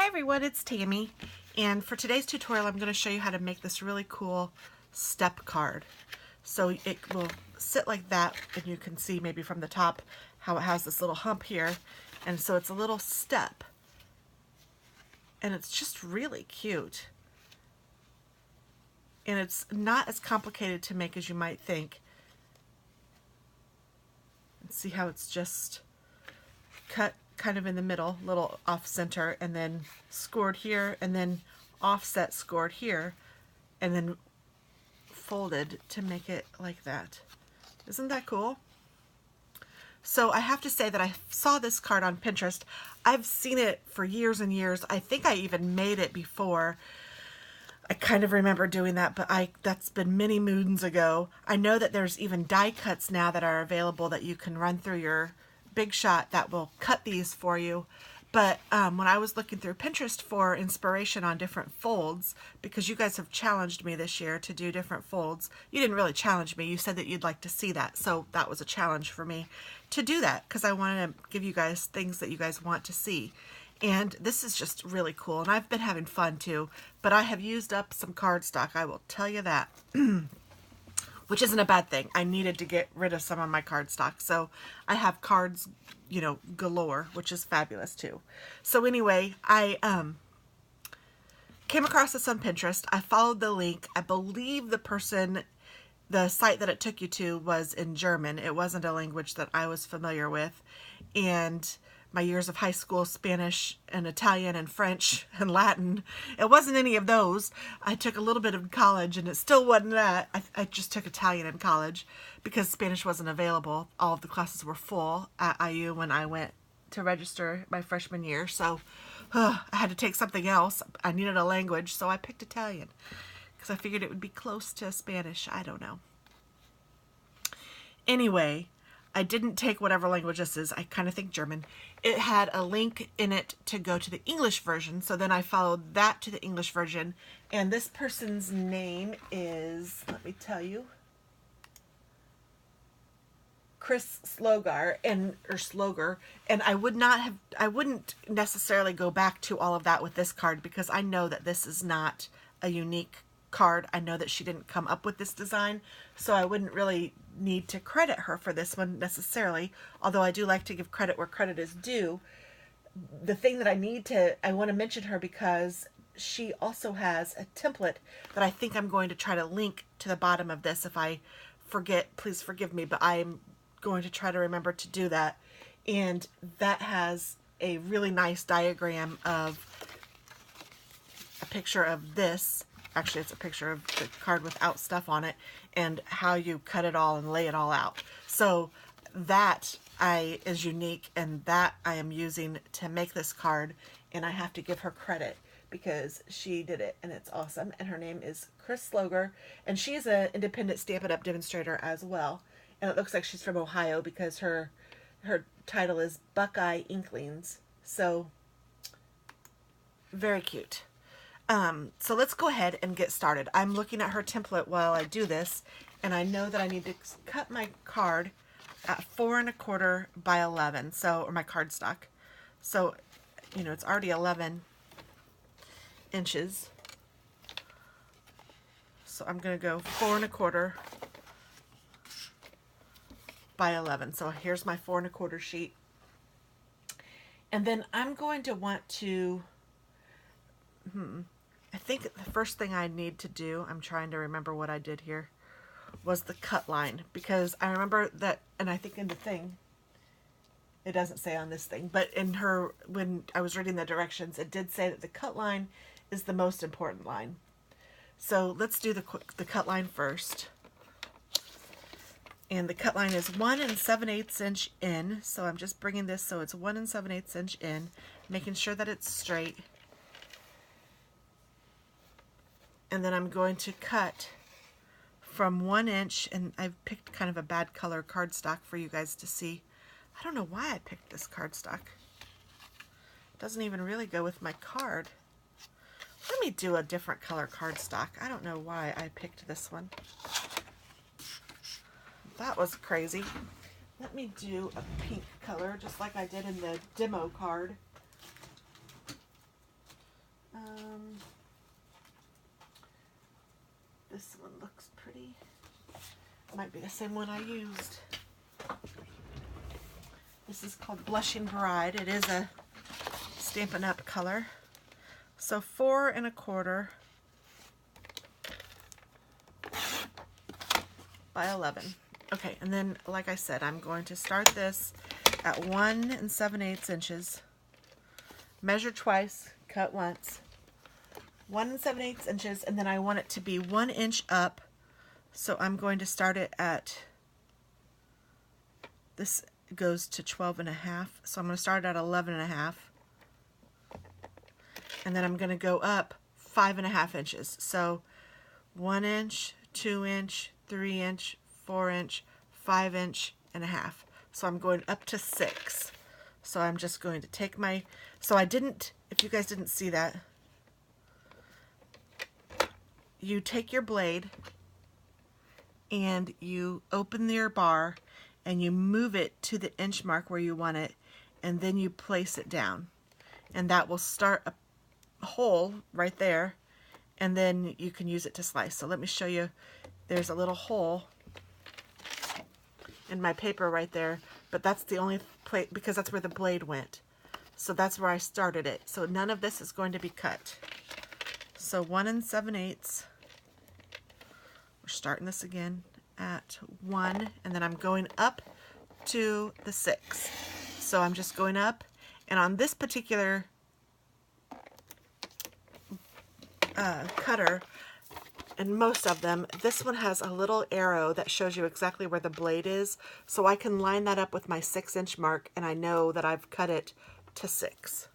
Hi everyone, it's Tammy, and for today's tutorial I'm going to show you how to make this really cool step card. So it will sit like that, and you can see maybe from the top how it has this little hump here, and so it's a little step, and it's just really cute. And it's not as complicated to make as you might think. See how it's just cut kind of in the middle, little off center, and then scored here, and then offset scored here, and then folded to make it like that. Isn't that cool? So I have to say that I saw this card on Pinterest. I've seen it for years and years. I think I even made it before. I kind of remember doing that, but that's been many moons ago. I know that there's even die cuts now that are available that you can run through your Big Shot that will cut these for you. But when I was looking through Pinterest for inspiration on different folds, because you guys have challenged me this year to do different folds. You didn't really challenge me. You said that you'd like to see that. So that was a challenge for me to do that, because I wanted to give you guys things that you guys want to see. And this is just really cool. And I've been having fun too. But I have used up some cardstock, I will tell you that. Which isn't a bad thing. I needed to get rid of some of my cardstock. So I have cards, you know, galore, which is fabulous too. So anyway, I came across this on Pinterest. I followed the link. I believe the site that it took you to was in German. It wasn't a language that I was familiar with. And my years of high school Spanish and Italian and French and Latin, it wasn't any of those. I took a little bit of college, and it still wasn't that. I just took Italian in college because Spanish wasn't available. All of the classes were full at IU when I went to register my freshman year. So I had to take something else. I needed a language, so I picked Italian because I figured it would be close to Spanish. I don't know. Anyway, I didn't take whatever language this is. I kind of think German. It had a link in it to go to the English version. So then I followed that to the English version. And this person's name is, let me tell you, Chris Slogar, or Slogar. And I wouldn't necessarily go back to all of that with this card, because I know that this is not a unique card. I know that she didn't come up with this design, so I wouldn't really need to credit her for this one necessarily, although I do like to give credit where credit is due. The thing that I want to mention her because she also has a template that I think I'm going to try to link to the bottom of this. If I forget, please forgive me, but I'm going to try to remember to do that. And that has a really nice diagram of a picture of this. Actually, it's a picture of the card without stuff on it, and how you cut it all and lay it all out. So that is unique, and that I am using to make this card, and I have to give her credit because she did it, and it's awesome. And her name is Chris Slogar, and she's an independent Stampin' Up! Demonstrator as well. And it looks like she's from Ohio because her title is Buckeye Inklings. So very cute. So let's go ahead and get started. I'm looking at her template while I do this, and I know that I need to cut my card at 4 1/4 by 11, or my cardstock. So, you know, it's already 11 inches. So I'm going to go 4 1/4 by 11. So here's my 4 1/4 sheet. And then I'm going to want to, I think the first thing I need to do, I'm trying to remember what I did here, was the cut line. Because I remember that, and I think in the thing, it doesn't say on this thing, but when I was reading the directions, it did say that the cut line is the most important line. So let's do the cut line first. And the cut line is 1 7/8 inch in. So I'm just bringing this so it's 1 7/8 inch in, making sure that it's straight. And then I'm going to cut from 1 inch, and I've picked kind of a bad color cardstock for you guys to see. I don't know why I picked this cardstock. It doesn't even really go with my card. Let me do a different color cardstock. I don't know why I picked this one. That was crazy. Let me do a pink color, just like I did in the demo card. this one looks pretty. Might be the same one I used. This is called Blushing Bride. It is a Stampin' Up! Color. So 4 1/4 by 11. Okay, and then like I said, I'm going to start this at 1 7/8 inches. Measure twice, cut once. 1 7/8 inches, and then I want it to be 1 inch up. So I'm going to start it at, this goes to 12 1/2. So I'm going to start at 11 1/2. And then I'm going to go up 5 1/2 inches. So 1 inch, 2 inch, 3 inch, 4 inch, 5 inch and a half. So I'm going up to 6. So I'm just going to take my, so I didn't, if you guys didn't see that, you take your blade and you open your bar and you move it to the inch mark where you want it, and then you place it down, and that will start a hole right there, and then you can use it to slice. So let me show you. There's a little hole in my paper right there, but that's the only place, because that's where the blade went. So that's where I started it. So none of this is going to be cut. So 1 7/8. We're starting this again at 1, and then I'm going up to the 6. So I'm just going up, and on this particular cutter, and most of them, this one has a little arrow that shows you exactly where the blade is, so I can line that up with my 6 inch mark, and I know that I've cut it to 6.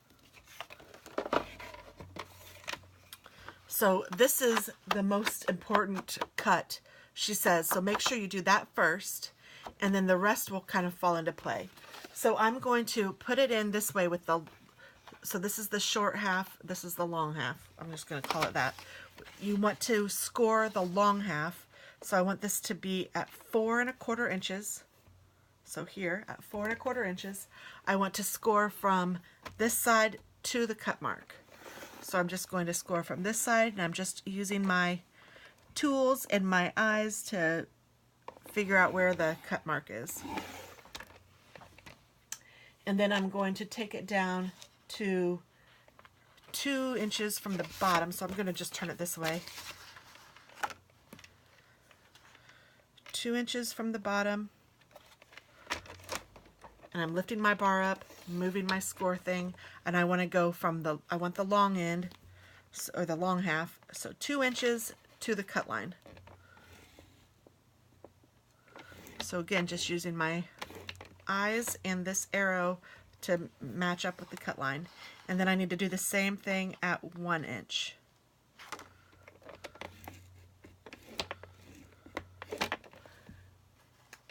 So this is the most important cut, she says, so make sure you do that first, and then the rest will kind of fall into play. So I'm going to put it in this way with the, so this is the short half, this is the long half. I'm just going to call it that. You want to score the long half, so I want this to be at 4 1/4 inches. So here at 4 1/4 inches, I want to score from this side to the cut mark. So I'm just going to score from this side, and I'm just using my tools and my eyes to figure out where the cut mark is. And then I'm going to take it down to 2 inches from the bottom, so I'm going to just turn it this way. 2 inches from the bottom, and I'm lifting my bar up, moving my score thing, and I want to go from the, I want the long end, or the long half, so 2 inches to the cut line. So again, just using my eyes and this arrow to match up with the cut line. And then I need to do the same thing at 1 inch.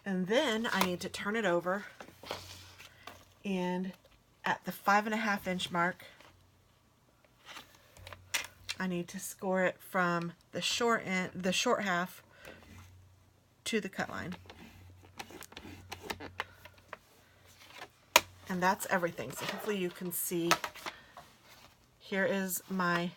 And then I need to turn it over, and at the 5 1/2 inch mark, I need to score it from the short end, the short half, to the cut line. And that's everything. So hopefully you can see, here is my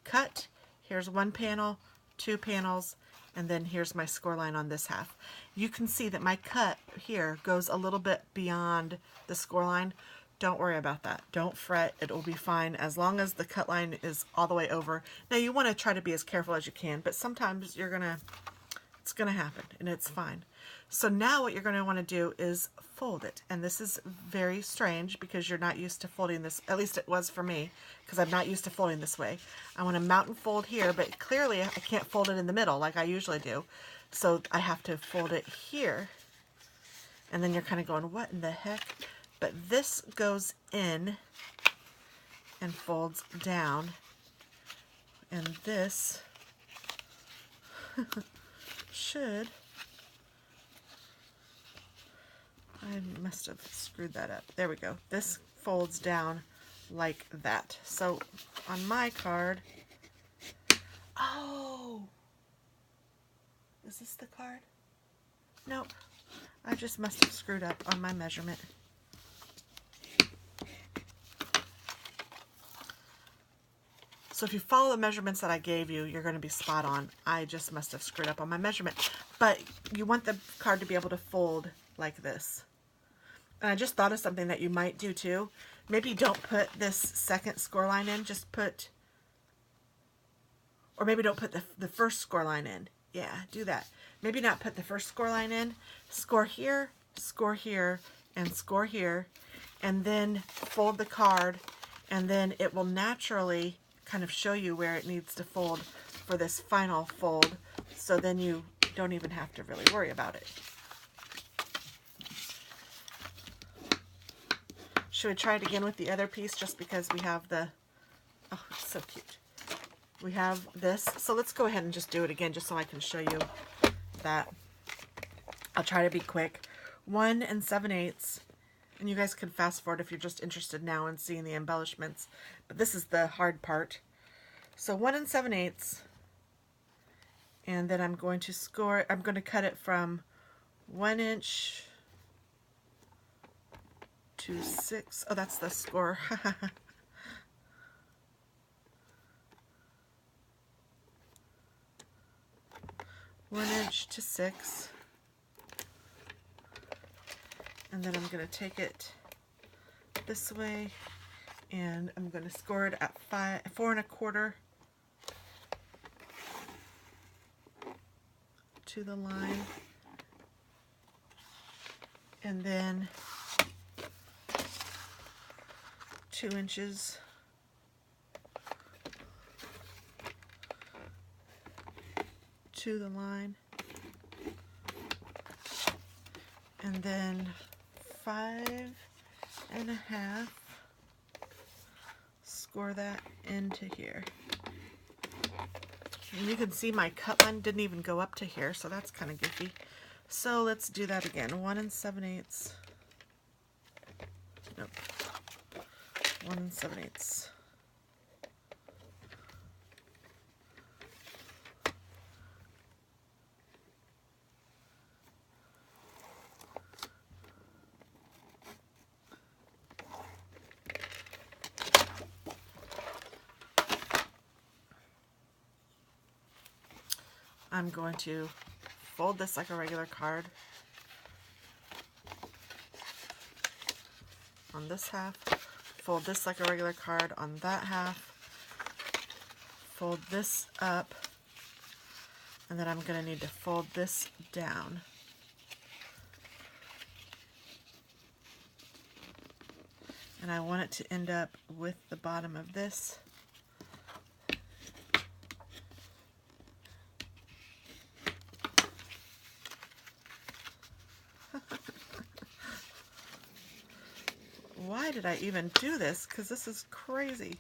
cut, here's one panel, 2 panels, and then here's my score line on this half. You can see that my cut here goes a little bit beyond the score line. Don't worry about that. Don't fret. It will be fine as long as the cut line is all the way over. Now you want to try to be as careful as you can, but sometimes you're gonna, it's gonna happen, and it's fine. So now what you're going to want to do is fold it. And this is very strange because you're not used to folding this, at least it was for me, because I'm not used to folding this way. I want to mount and fold here, but clearly I can't fold it in the middle like I usually do. So I have to fold it here. And then you're kind of going, what in the heck? But this goes in and folds down. And this should... I must have screwed that up. There we go. This folds down like that. So on my card, oh, is this the card? Nope. I just must have screwed up on my measurement. So if you follow the measurements that I gave you, you're going to be spot on. I just must have screwed up on my measurement. But you want the card to be able to fold like this. And I just thought of something that you might do too. Maybe don't put this second score line in, just put, or maybe don't put the first score line in. Yeah, do that. Maybe not put the first score line in. Score here, and score here, and then fold the card, and then it will naturally kind of show you where it needs to fold for this final fold, so then you don't even have to really worry about it. Should we try it again with the other piece just because we have the, oh, it's so cute. We have this. So let's go ahead and just do it again just so I can show you that. I'll try to be quick. 1 7/8. And you guys can fast forward if you're just interested now in seeing the embellishments. But this is the hard part. So 1 7/8. And then I'm going to score, I'm going to cut it from 1 inch to 6. Oh, that's the score. 1 inch to 6. And then I'm going to take it this way, and I'm going to score it at 4 1/4 to the line, and then 2 inches to the line, and then 5 1/2, score that into here. And you can see my cut line didn't even go up to here, so that's kind of goofy. So let's do that again. 1 7/8. Nope. 1 7/8. I'm going to fold this like a regular card on this half, fold this like a regular card on that half, fold this up, and then I'm going to need to fold this down. And I want it to end up with the bottom of this. Why did I even do this? Because this is crazy.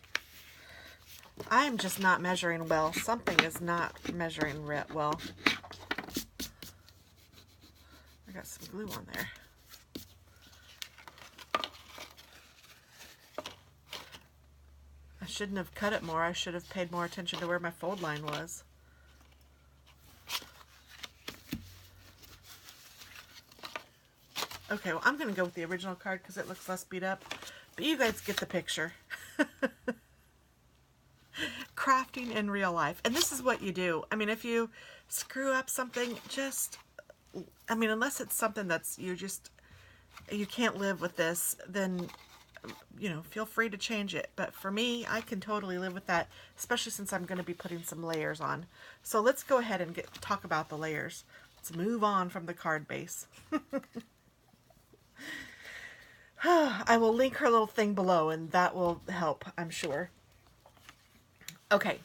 I'm just not measuring well. Something is not measuring well. I got some glue on there. I shouldn't have cut it more. I should have paid more attention to where my fold line was. Okay, well, I'm going to go with the original card because it looks less beat up. But you guys get the picture. Crafting in real life. And this is what you do. I mean, if you screw up something, just, I mean, unless it's something that's, you can't live with this, then, you know, feel free to change it. But for me, I can totally live with that, especially since I'm going to be putting some layers on. So let's go ahead and talk about the layers. Let's move on from the card base. I will link her little thing below, and that will help, I'm sure. Okay,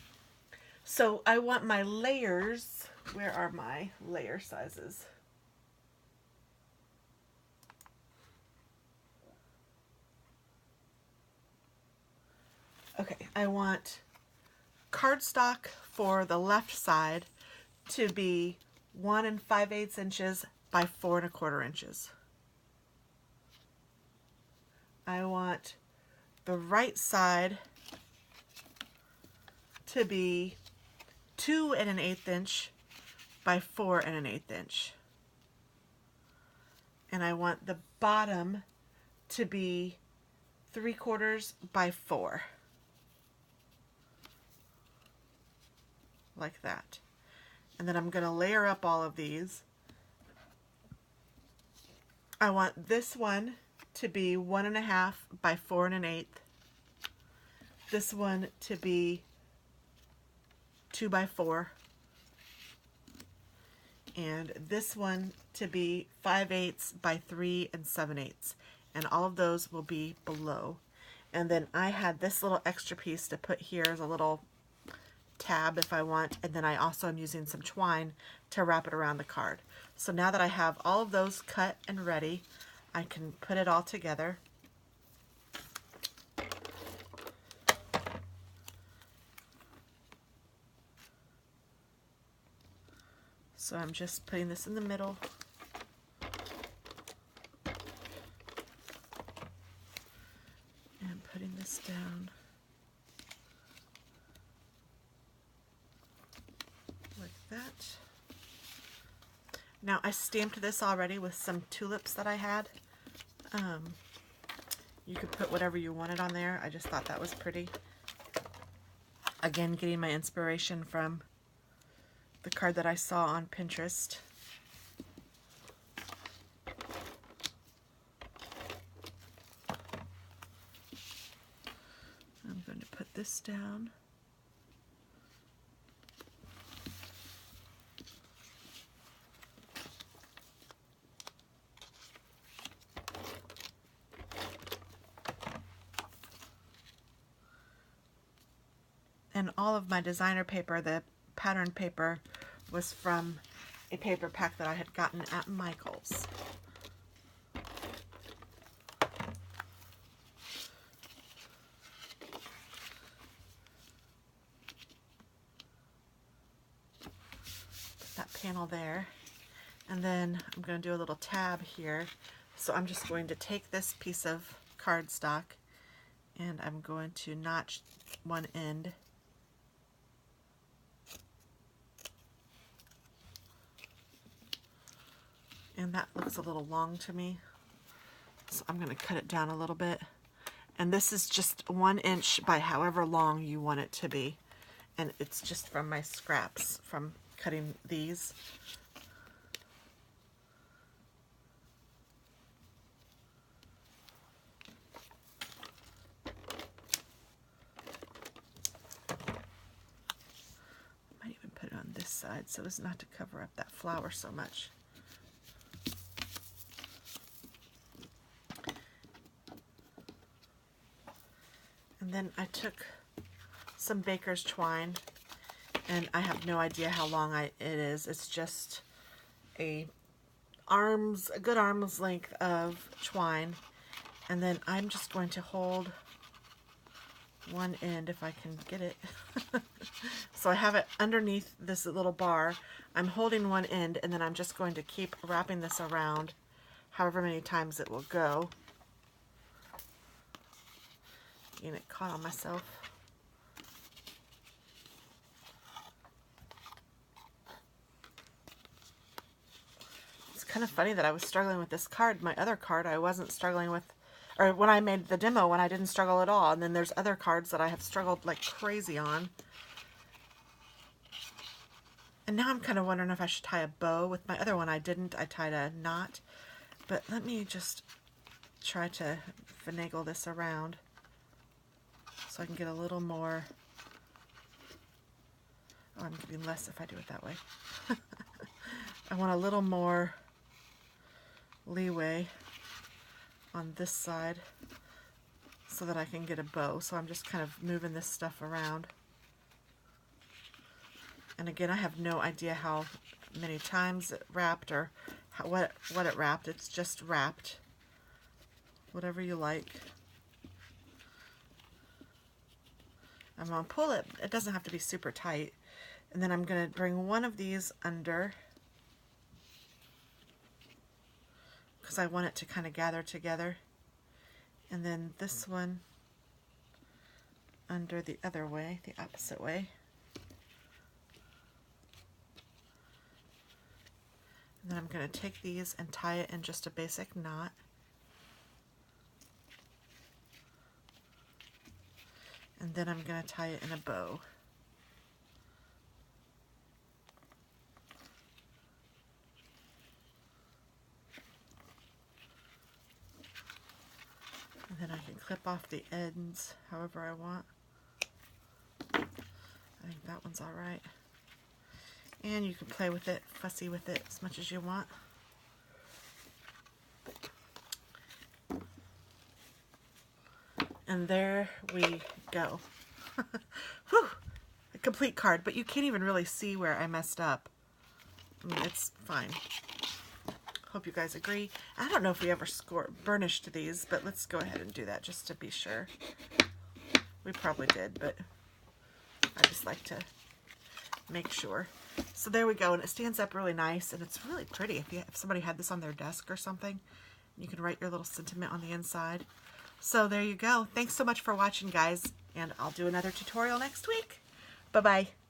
so I want my layers. Where are my layer sizes? Okay, I want cardstock for the left side to be 1 5/8 inches by 4 1/4 inches. I want the right side to be 2 1/8 inch by 4 1/8 inch. And I want the bottom to be 3/4 by 4. like that. And then I'm going to layer up all of these. I want this one to be 1.5 by 4 1/8. This one to be 2 by 4. And this one to be 5/8 by 3 7/8. And all of those will be below. And then I had this little extra piece to put here as a little tab if I want, and then I also am using some twine to wrap it around the card. So now that I have all of those cut and ready, I can put it all together. So I'm just putting this in the middle. And putting this down. Like that. Now I stamped this already with some tulips that I had. You could put whatever you wanted on there. I just thought that was pretty. Again, getting my inspiration from the card that I saw on Pinterest. I'm going to put this down. And all of my designer paper, the pattern paper, was from a paper pack that I had gotten at Michael's. Put that panel there. And then I'm going to do a little tab here. So I'm just going to take this piece of cardstock and I'm going to notch one end. And that looks a little long to me, so I'm going to cut it down a little bit. And this is just 1 inch by however long you want it to be. And it's just from my scraps from cutting these. I might even put it on this side so as not to cover up that flower so much. And then I took some baker's twine, and I have no idea how long it is. It's just a good arm's length of twine. And then I'm just going to hold one end if I can get it. So I have it underneath this little bar. I'm holding one end, and then I'm just going to keep wrapping this around however many times it will go. And it caught on myself. It's kind of funny that I was struggling with this card. My other card I wasn't struggling with, or when I made the demo when I didn't struggle at all. And then there's other cards that I have struggled like crazy on. And now I'm kind of wondering if I should tie a bow. With my other one I didn't. I tied a knot. But let me just try to finagle this around so I can get a little more. Oh, I'm getting less if I do it that way. I want a little more leeway on this side so that I can get a bow. So I'm just kind of moving this stuff around. And again, I have no idea how many times it wrapped or what it wrapped. It's just wrapped. Whatever you like. I'm going to pull it. It doesn't have to be super tight. And then I'm going to bring one of these under because I want it to kind of gather together. And then this one under the other way, the opposite way. And then I'm going to take these and tie it in just a basic knot. And then I'm going to tie it in a bow. clip off the ends however I want. I think that one's all right. And you can play with it, fussy with it as much as you want. And there we go. Whew, a complete card, but you can't even really see where I messed up. I mean, it's fine. Hope you guys agree. I don't know if we ever burnished these, but let's go ahead and do that just to be sure. We probably did, but I just like to make sure. So there we go, and it stands up really nice, and it's really pretty. If somebody had this on their desk or something, you can write your little sentiment on the inside. So there you go. Thanks so much for watching, guys, and I'll do another tutorial next week. Bye-bye.